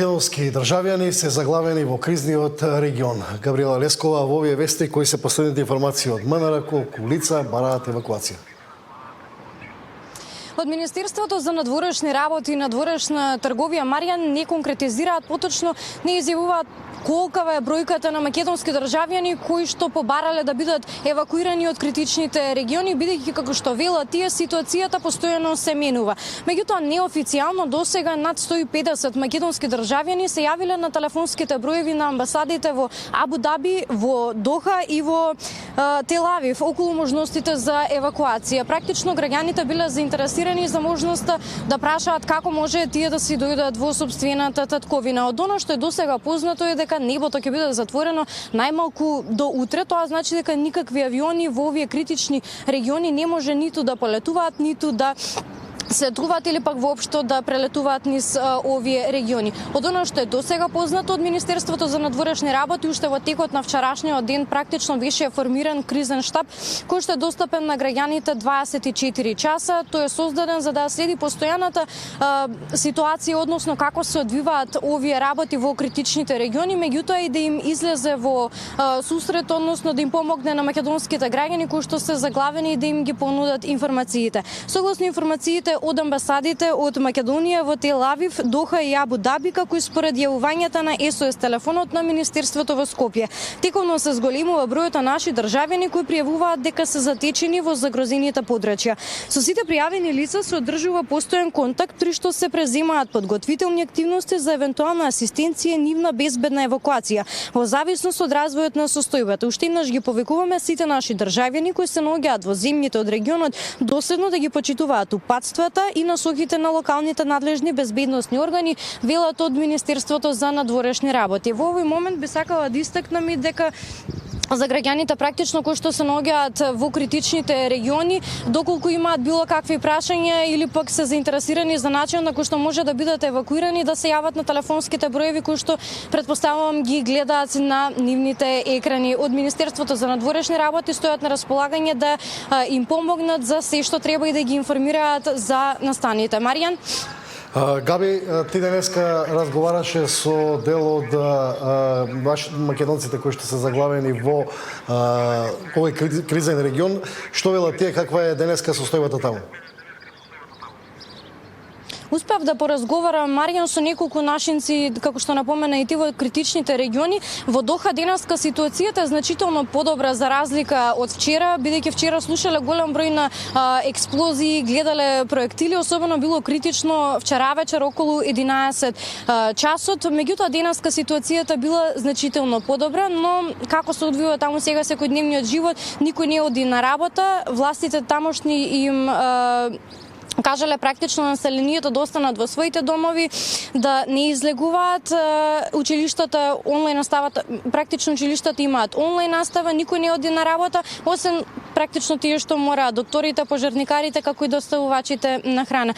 Македонски државјани се заглавени во кризниот регион. Габриела Лескова во овие вести кои се последните информации од МНР колку лица бараат евакуација. Од Министерството за надворешни работи и надворешна трговија Маријан не конкретизираат, поточно не изјавуваат колкава е бројката на македонски државјани кои што побарале да бидат евакуирани од критичните региони, бидејќи како што велат тие ситуацијата постојано се менува. Меѓутоа неофицијално досега над 150 македонски државјани се јавиле на телефонските броеви на амбасадите во Абу Даби, во Доха и во Тел Авив околу можностите за евакуација. Практично граѓаните биле заинтересирани за можноста да прашаат како може тие да си дојдат во сопствената татковина. Од она што е досега познато е дека небото ќе биде затворено најмалку до утре. Тоа значи дека никакви авиони во овие критични региони не може ниту да полетуваат, ниту да слетуваат или пак воопшто да прелетуваат низ овие региони. Од она што е досега познато од Министерството за надворешни работи, уште во текот на вчерашниот ден практично беше формиран кризен штаб кој што е достапен на граѓаните 24 часа. Тој е создаден за да следи постојаната ситуација, односно како се одвиваат овие работи во критичните региони, меѓутоа и да им излезе во сусрет, односно да им помогне на македонските граѓани кои што се заглавени и да им ги понудат информациите. Согласно информациите од амбасадите од Македонија во Тел Авив, Доха и Абу Даби, како и според јавувањата на СОС телефонот на Министерството во Скопје. Тековно се зголемува бројот на наши државјани кои пријавуваат дека се затечени во загрозените подрачја. Со сите пријавени лица се одржува постојан контакт при што се преземаат подготвителни активности за евентуална асистенција и нивна безбедна евакуација во зависност од развојот на состојбата. Уште еднаш ги повикуваме сите наши државјани кои се наоѓаат во земјите од регионот доследно да ги почитуваат упатствата и насоките на локалните надлежни безбедносни органи, велат од Министерството за надворешни работи. Во овој момент би сакала да истакнам и дека за граѓаните практично кои што се наоѓаат во критичните региони, доколку имаат било какви прашања или пак се заинтересирани за начин на кој што може да бидат евакуирани, да се јават на телефонските броеви кои што претпоставувам ги гледаат на нивните екрани. Од Министерството за надворешни работи стојат на располагање да им помогнат за се што треба и да ги информираат за настаните. Маријан? Габи, ти денеска разговараше со дел од македонците кои што се заглавени во овој кризен регион. Што велат тие, каква е денеска состојбата таму? Успеав да поразговарам, Маријан, со неколку нашинци, како што напомена и ти, во критичните региони. Во Доха денеска ситуацијата е значително подобра за разлика од вчера, бидејќи вчера слушале голем број на експлозии, гледале проектили, особено било критично вчера вечер околу 11 часот. Меѓутоа денеска ситуацијата била значително подобра, но како се одвива таму сега секојдневниот живот, никој не оди на работа, властите тамошни им кажале практично населението да останат во своите домови, да не излегуваат. Училиштата онлайн наставата, практично училиштата имаат онлайн настава, никој не оди на работа, освен практично тие што мораат, докторите, пожарникарите, како и доставувачите на храна.